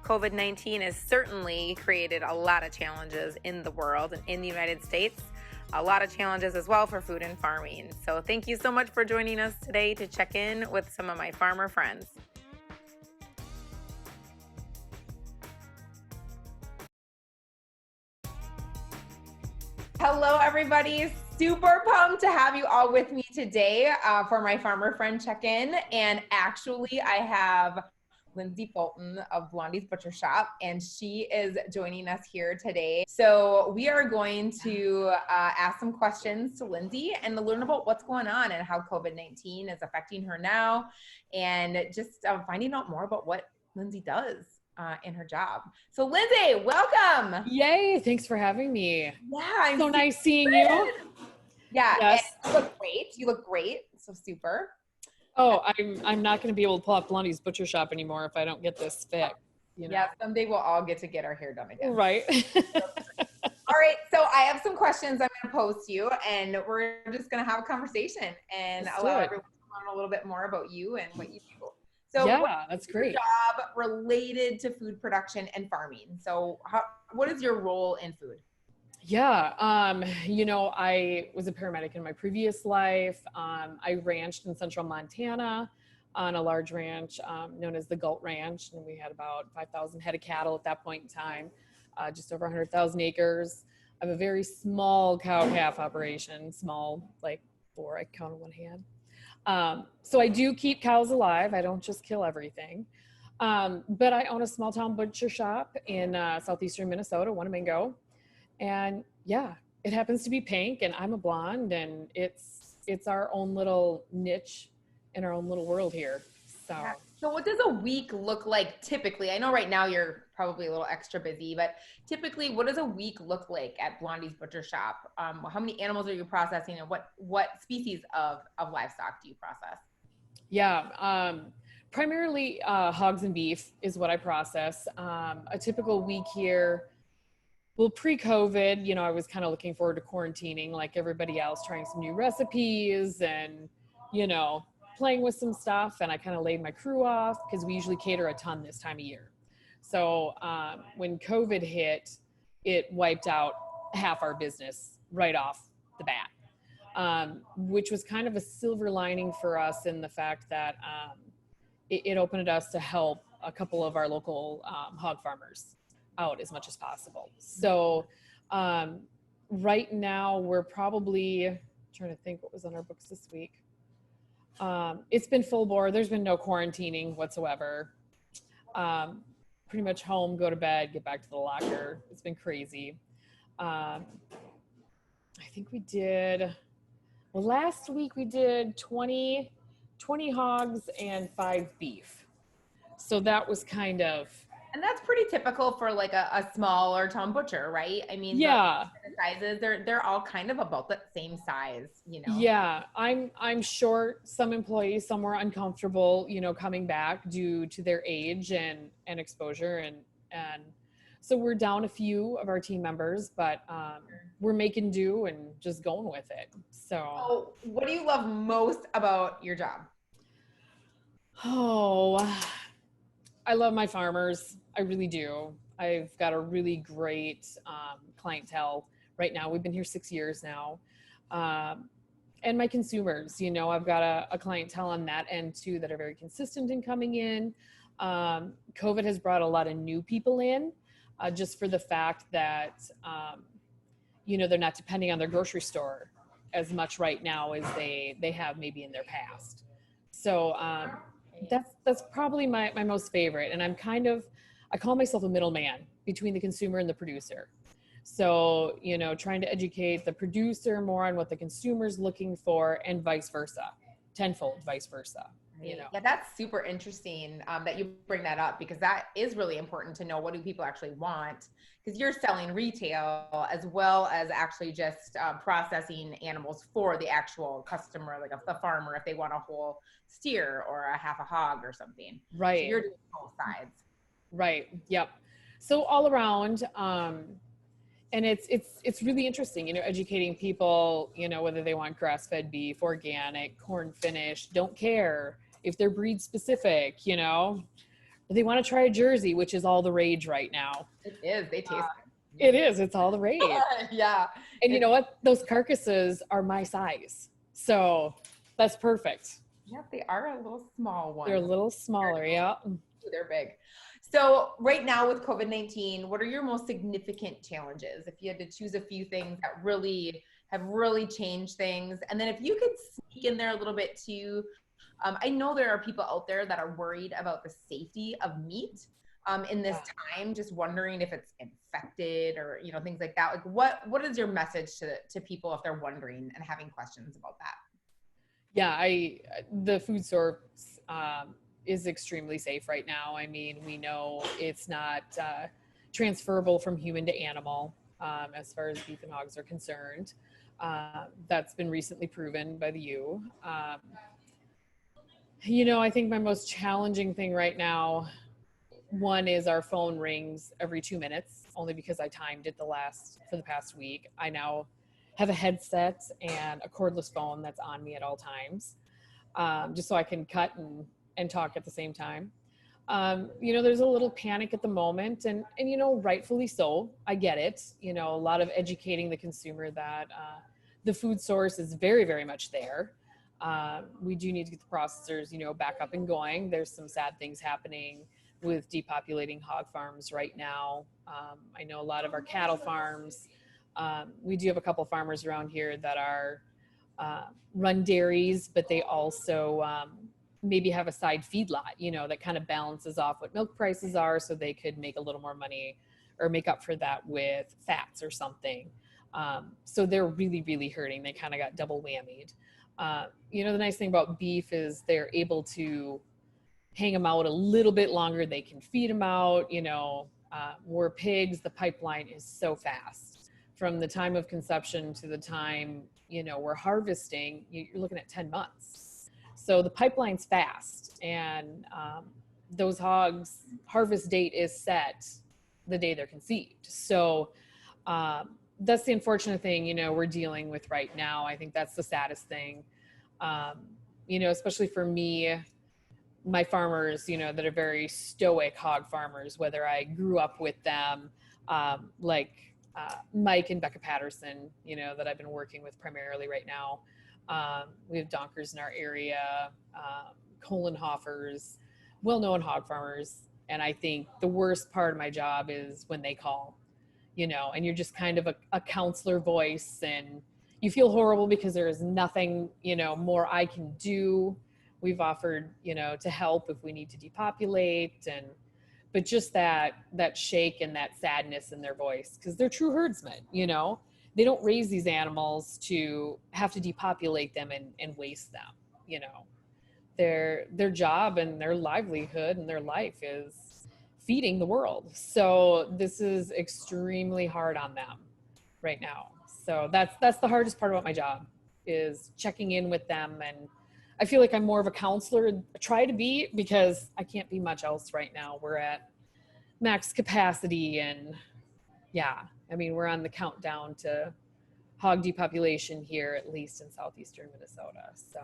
COVID-19 has certainly created a lot of challenges in the world and in the United States. A lot of challenges as well for food and farming. So thank you so much for joining us today to check in with some of my farmer friends. Hello, everybody. Super pumped to have you all with me today for my farmer friend check-in. And actually, I have Lindsay Fulton of Blondies Butcher Shop, and she is joining us here today. So we are going to ask some questions to Lindsay and learn about what's going on and how COVID-19 is affecting her now, and just finding out more about what Lindsay does in her job. So Lindsay, welcome. Yay, thanks for having me. Yeah, so nice seeing you. Yeah, yes. And you look great. You look great. So super. Oh, I'm not going to be able to pull up Blondie's Butcher Shop anymore if I don't get this fixed. You know? Yeah, someday we'll all get our hair done again. Right. All right, so I have some questions I'm going to pose to you, and we're just going to have a conversation and allow everyone to learn a little bit more about you and what you do. So yeah, that's great. Job related to food production and farming. So what is your role in food? Yeah, you know, I was a paramedic in my previous life. I ranched in central Montana on a large ranch known as the Galt Ranch, and we had about 5,000 head of cattle at that point in time, just over 100,000 acres. I have a very small cow-calf operation, small, like 4, I count on one hand. So I do keep cows alive. I don't just kill everything. But I own a small town butcher shop in southeastern Minnesota, Winnemingo. And yeah, it happens to be pink, and I'm a blonde, and it's our own little niche in our own little world here. So what does a week look like typically? I know right now you're probably a little extra busy, but typically what does a week look like at Blondie's Butcher Shop? How many animals are you processing, and what species of livestock do you process? Yeah, primarily hogs and beef is what I process. A typical week here, well, pre-COVID, you know, I was kind of looking forward to quarantining like everybody else, trying some new recipes and, you know, playing with some stuff. And I kind of laid my crew off because we usually cater a ton this time of year. So when COVID hit, it wiped out half our business right off the bat, which was kind of a silver lining for us in the fact that it opened us to help a couple of our local hog farmers out as much as possible. So right now we're probably trying to think what was on our books this week. It's been full bore. There's been no quarantining whatsoever. Pretty much home, go to bed, get back to the locker. It's been crazy. I think we did, well, last week we did 20 hogs and 5 beef. So that was kind of, and that's pretty typical for like a smaller town butcher, right? I mean, yeah, the sizes, they're all kind of about the same size, you know? Yeah, I'm short some employees, some were uncomfortable, you know, coming back due to their age and exposure. And so we're down a few of our team members, but we're making do and just going with it. So what do you love most about your job? Oh, I love my farmers. I really do. I've got a really great clientele right now. We've been here 6 years now. And my consumers, you know, I've got a clientele on that end too that are very consistent in coming in. COVID has brought a lot of new people in just for the fact that, you know, they're not depending on their grocery store as much right now as they have maybe in their past. So that's probably my most favorite. And I call myself a middleman between the consumer and the producer. So, you know, trying to educate the producer more on what the consumer's looking for and vice versa, tenfold vice versa. You know? Yeah, that's super interesting that you bring that up, because that is really important to know, what do people actually want? Because you're selling retail as well as actually just processing animals for the actual customer, like the farmer, if they want a whole steer or a half a hog or something. Right. So you're doing both sides. Right. Yep. So all around, and it's really interesting, you know, educating people, you know, whether they want grass-fed beef, organic, corn finished, don't care if they're breed specific, you know, They want to try a Jersey, which is all the rage right now. It is. They taste It is. It's all the rage. yeah. And you know what? Those carcasses are my size. So that's perfect. Yeah, they are a little small one. They're a little smaller. Yeah. They're big. So right now with COVID-19, what are your most significant challenges? If you had to choose a few things that have really changed things. And then if you could sneak in there a little bit too, I know there are people out there that are worried about the safety of meat in this time, just wondering if it's infected or, you know, things like that. Like what is your message to people if they're wondering and having questions about that? Yeah, the food source is extremely safe right now. I mean, we know it's not transferable from human to animal as far as beef and hogs are concerned. That's been recently proven by the U. You know, I think my most challenging thing right now, one is our phone rings every 2 minutes, only because I timed it for the past week. I now have a headset and a cordless phone that's on me at all times, just so I can cut and talk at the same time. You know, there's a little panic at the moment, and you know, rightfully so. I get it. You know, a lot of educating the consumer that the food source is very, very much there. We do need to get the processors, you know, back up and going. There's some sad things happening with depopulating hog farms right now. I know a lot of our cattle farms. We do have a couple farmers around here that are run dairies, but they also maybe have a side feedlot, you know, that kind of balances off what milk prices are, so they could make a little more money or make up for that with fats or something. So they're really, really hurting. They kind of got double whammied. You know, the nice thing about beef is they're able to hang them out a little bit longer. They can feed them out, you know, where pigs, the pipeline is so fast. From the time of conception to the time, you know, we're harvesting, you're looking at 10 months. So the pipeline's fast, and those hogs' harvest date is set the day they're conceived. So that's the unfortunate thing, you know, we're dealing with right now. I think that's the saddest thing. You know, especially for me, my farmers, you know, that are very stoic hog farmers, whether I grew up with them, like Mike and Becca Patterson, you know, that I've been working with primarily right now. We have Donkers in our area, Kohlenhoffers, well-known hog farmers. And I think the worst part of my job is when they call, you know, and you're just kind of a counselor voice, and you feel horrible because there is nothing, you know, more I can do. We've offered, you know, to help if we need to depopulate, but just that shake and that sadness in their voice, because they're true herdsmen, you know, they don't raise these animals to have to depopulate them and waste them, you know. Their job and their livelihood and their life is feeding the world. So this is extremely hard on them right now. So that's the hardest part about my job, is checking in with them. And I feel like I'm more of a counselor, try to be, because I can't be much else right now. We're at max capacity, and yeah, I mean, we're on the countdown to hog depopulation here, at least in southeastern Minnesota. So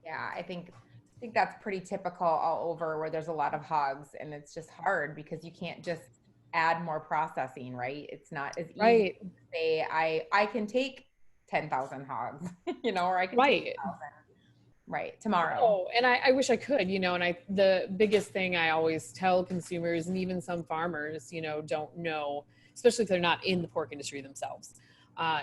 Yeah, I think that's pretty typical all over where there's a lot of hogs, and it's just hard because you can't just add more processing, right? It's not as easy right, to say I can take 10,000 hogs, you know, or I can take right. 1,000, right, tomorrow. Oh, and I wish I could, you know, and the biggest thing I always tell consumers, and even some farmers, you know, don't know, especially if they're not in the pork industry themselves.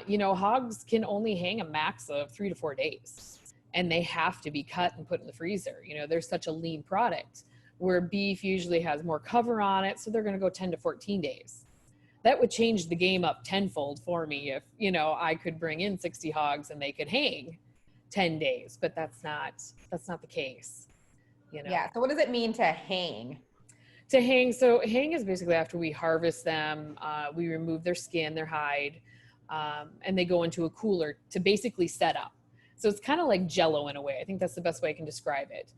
You know, hogs can only hang a max of 3 to 4 days, and they have to be cut and put in the freezer. You know, they're such a lean product, where beef usually has more cover on it, so they're going to go 10 to 14 days. That would change the game up tenfold for me if, you know, I could bring in 60 hogs and they could hang 10 days, but that's not the case, you know. Yeah. So what does it mean to hang? To hang, so hang is basically after we harvest them, we remove their skin, their hide, and they go into a cooler to basically set up. So it's kind of like Jello in a way. I think that's the best way I can describe it.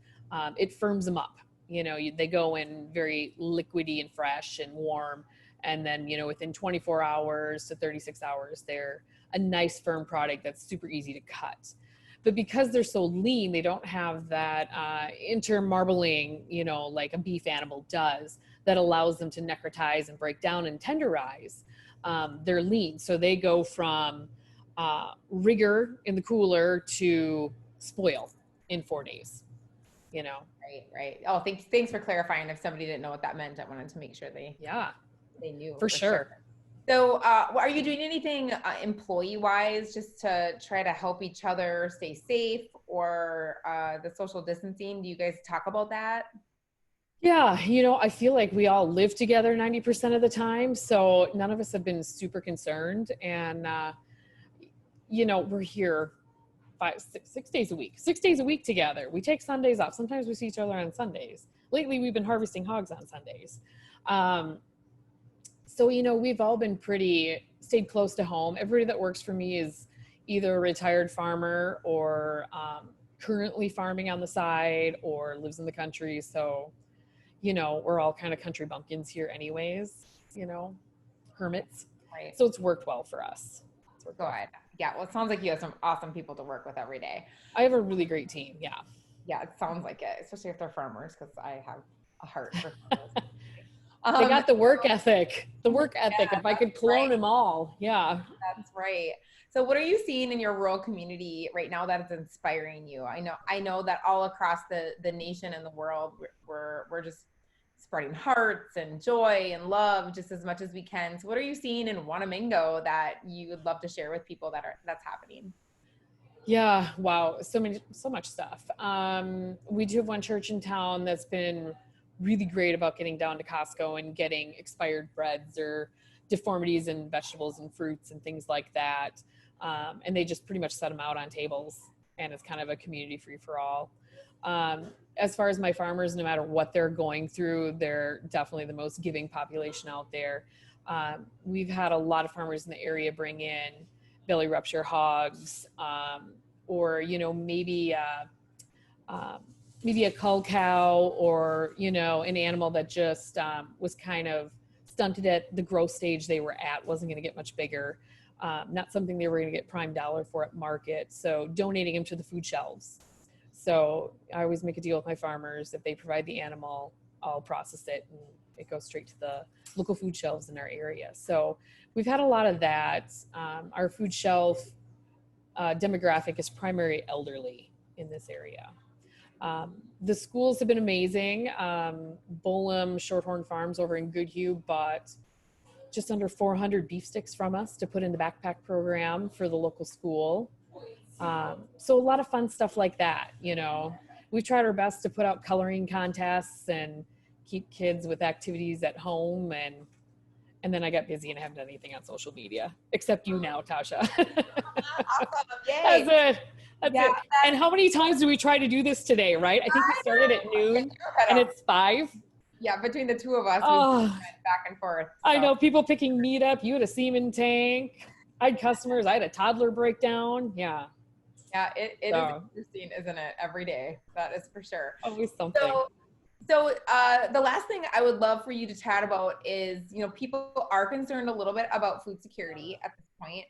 It firms them up. You know, they go in very liquidy and fresh and warm, and then, you know, within 24 hours to 36 hours, they're a nice firm product that's super easy to cut. but because they're so lean, they don't have that intermarbling, you know, like a beef animal does, that allows them to necrotize and break down and tenderize. They're lean, so they go from rigor in the cooler to spoil in 4 days, you know. Right. Oh, thanks for clarifying. If somebody didn't know what that meant, I wanted to make sure they knew for sure. So, are you doing anything employee-wise just to try to help each other stay safe, or the social distancing? Do you guys talk about that? Yeah, you know, I feel like we all live together 90% of the time, so none of us have been super concerned. And you know, we're here 6 days a week, 6 days a week together. We take Sundays off. Sometimes we see each other on Sundays. Lately, we've been harvesting hogs on Sundays. So, you know, we've all been stayed close to home. Everybody that works for me is either a retired farmer or currently farming on the side or lives in the country. So, you know, we're all kind of country bumpkins here anyways, you know, hermits. Right. So it's worked well for us. Good. Yeah. Well, it sounds like you have some awesome people to work with every day. I have a really great team. Yeah. Yeah, it sounds like it, especially if they're farmers, because I have a heart for farmers. They got the work ethic. Yeah, if I could clone them all. Yeah. That's right. So what are you seeing in your rural community right now that is inspiring you? I know that all across the nation and the world, we're just spreading hearts and joy and love just as much as we can. So what are you seeing in Wanamingo that you would love to share with people that's happening? Yeah. Wow. So much stuff. We do have one church in town that's been really great about getting down to Costco and getting expired breads or deformities in vegetables and fruits and things like that. And they just pretty much set them out on tables, and it's kind of a community free for all. As far as my farmers, no matter what they're going through, they're definitely the most giving population out there. We've had a lot of farmers in the area bring in belly rupture hogs, or, you know, maybe a cull cow, or, you know, an animal that just was kind of stunted at the growth stage they were at, wasn't going to get much bigger. Not something they were going to get prime dollar for at market. So donating them to the food shelves. So I always make a deal with my farmers. If they provide the animal, I'll process it and it goes straight to the local food shelves in our area. So we've had a lot of that. Our food shelf demographic is primary elderly in this area. The schools have been amazing. Bolum Shorthorn Farms over in Goodhue bought just under 400 beef sticks from us to put in the backpack program for the local school. So a lot of fun stuff like that, you know. We've tried our best to put out coloring contests and keep kids with activities at home, and then I got busy and I haven't done anything on social media, except you now, Tasha. Awesome. Yay. That's it. And how many times do we try to do this today, right? I think we started at noon and it's 5. Yeah, between the two of us, we went back and forth. So. I know, people picking meat up. You had a semen tank. I had customers. I had a toddler breakdown. Yeah. Yeah, it is interesting, isn't it? Every day. That is for sure. Always something. So the last thing I would love for you to chat about is, you know, people are concerned a little bit about food security at this point.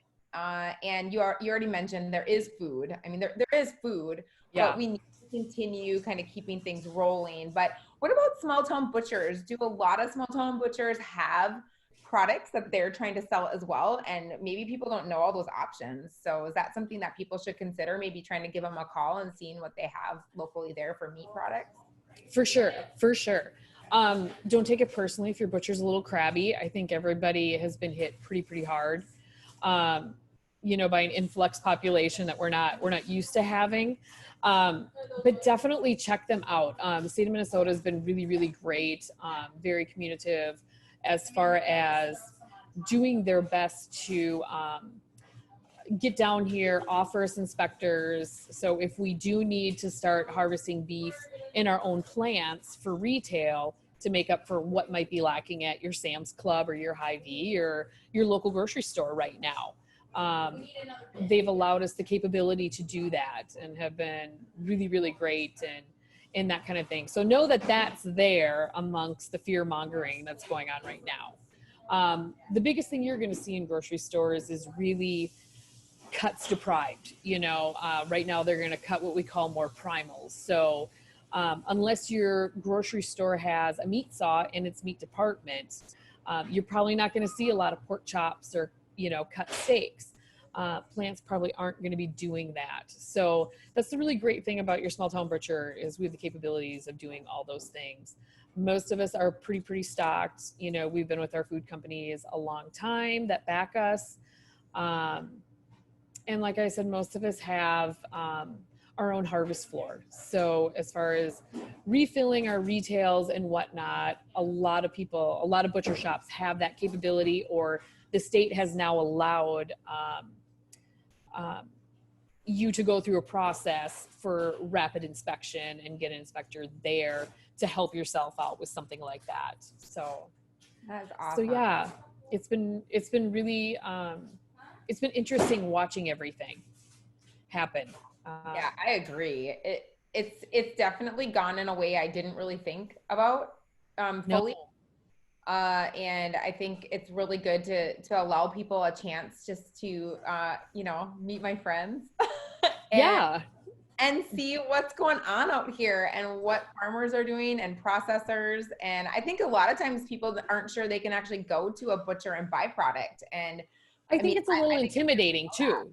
And you already mentioned there is food. I mean, there is food, but we need to continue kind of keeping things rolling. But what about small town butchers? Do a lot of small town butchers have products that they're trying to sell as well? And maybe people don't know all those options. So is that something that people should consider? Maybe trying to give them a call and seeing what they have locally there for meat products? For sure. Don't take it personally if your butcher's a little crabby. I think everybody has been hit pretty hard, you know, by an influx population that we're not used to having. But definitely check them out. The state of Minnesota has been really great, very communicative as far as doing their best to get down here, offer us inspectors. So if we do need to start harvesting beef in our own plants for retail to make up for what might be lacking at your Sam's Club or your Hy-Vee or your local grocery store right now, they've allowed us the capability to do that and have been really great and that kind of thing. So know that that's there amongst the fear mongering that's going on right now. The biggest thing you're going to see in grocery stores is really cuts deprived. Right now they're going to cut what we call more primals. So unless your grocery store has a meat saw in its meat department, you're probably not going to see a lot of pork chops or, cut steaks. Plants probably aren't going to be doing that. So that's the really great thing about your small town butcher is we have the capabilities of doing all those things. Most of us are pretty stocked. We've been with our food companies a long time that back us. And like I said, most of us have our own harvest floor. So as far as refilling our retails and whatnot, a lot of butcher shops have that capability, or the state has now allowed you to go through a process for rapid inspection and get an inspector there to help yourself out with something like that. So that's awesome. So yeah, it's been really it's been interesting watching everything happen. Yeah, I agree. It's definitely gone in a way I didn't really think about fully. No. And I think it's really good to allow people a chance just to meet my friends and see what's going on out here and what farmers are doing and processors. And I think a lot of times people aren't sure they can actually go to a butcher and buy product. And I think it's a little intimidating too,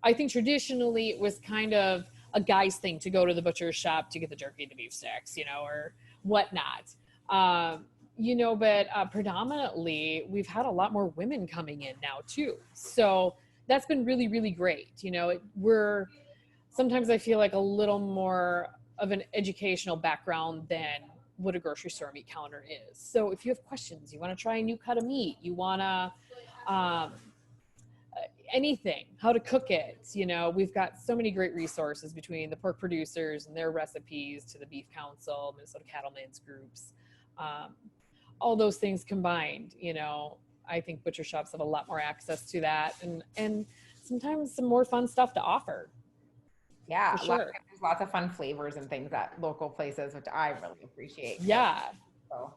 I think traditionally it was kind of a guy's thing to go to the butcher's shop to get the jerky, the beef sticks, or whatnot. But predominantly we've had a lot more women coming in now too. So that's been really, really great. Sometimes I feel like a little more of an educational background than what a grocery store meat counter is. So if you have questions, you want to try a new cut of meat, you want to, anything, how to cook it, we've got so many great resources between the pork producers and their recipes to the Beef Council, Minnesota Cattlemen's groups, all those things combined, I think butcher shops have a lot more access to that and sometimes some more fun stuff to offer. Yeah, sure. There's lots of fun flavors and things at local places, which I really appreciate. Yeah. So.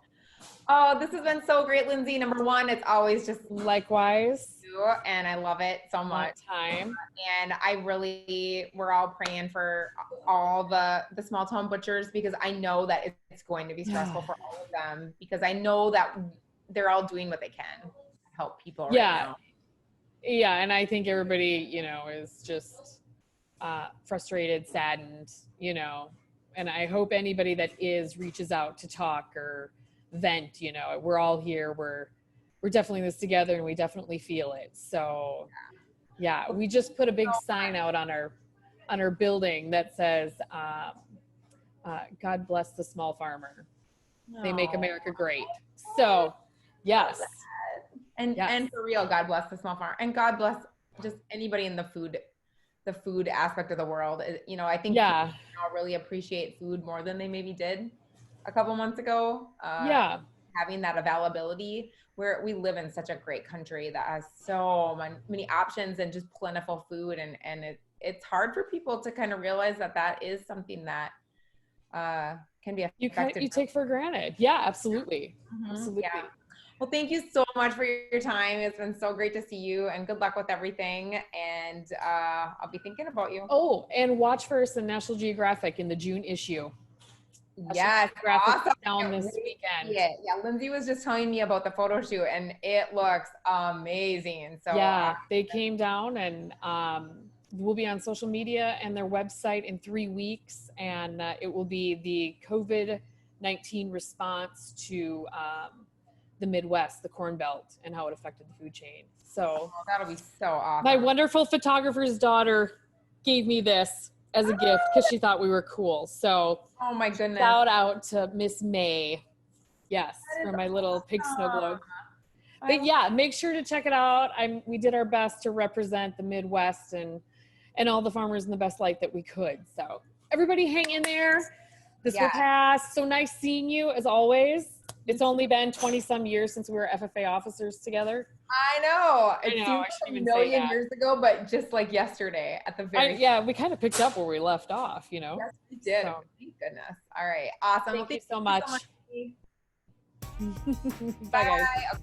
Oh, this has been so great, Lindsay. Number one, it's always just likewise, and I love it so much. Time. And we're all praying for all the small town butchers, because I know that it's going to be stressful for all of them, because I know that they're all doing what they can to help people right now. Yeah, and I think everybody, is just frustrated, saddened, and I hope anybody that reaches out to talk or vent, we're all here, we're definitely in this together and we definitely feel it. So yeah, we just put a big sign out on our building that says God bless the small farmer. They make America great. So yes. And for real, God bless the small farmer, and God bless just anybody in the food aspect of the world. I think people now really appreciate food more than they maybe did a couple months ago. Having that availability, where we live in such a great country that has so many options and just plentiful food, and it's hard for people to kind of realize that is something that can be effective. You take for granted. Yeah, absolutely. Mm-hmm. Absolutely. Yeah. Well, thank you so much for your time. It's been so great to see you, and good luck with everything. And I'll be thinking about you. Oh, and watch for us in National Geographic in the June issue. Yes, awesome. Down this weekend. Yeah, Lindsay was just telling me about the photo shoot, and it looks amazing. So yeah, they came down, and we'll be on social media and their website in 3 weeks, and it will be the COVID-19 response to the Midwest, the Corn Belt, and how it affected the food chain. So that'll be so awesome. My wonderful photographer's daughter gave me this as a gift because she thought we were cool. So oh my goodness, shout out to Miss May. Yes, for my little pig snow globe. But yeah, make sure to check it out. We did our best to represent the Midwest and all the farmers in the best light that we could. So everybody hang in there. This will pass. So nice seeing you as always. It's only been 20 some years since we were FFA officers together. I know. It seems a million years ago, but just like yesterday at the very we kind of picked up where we left off, Yes, we did. So. Thank goodness. All right. Awesome. Thank you so much. Bye, guys.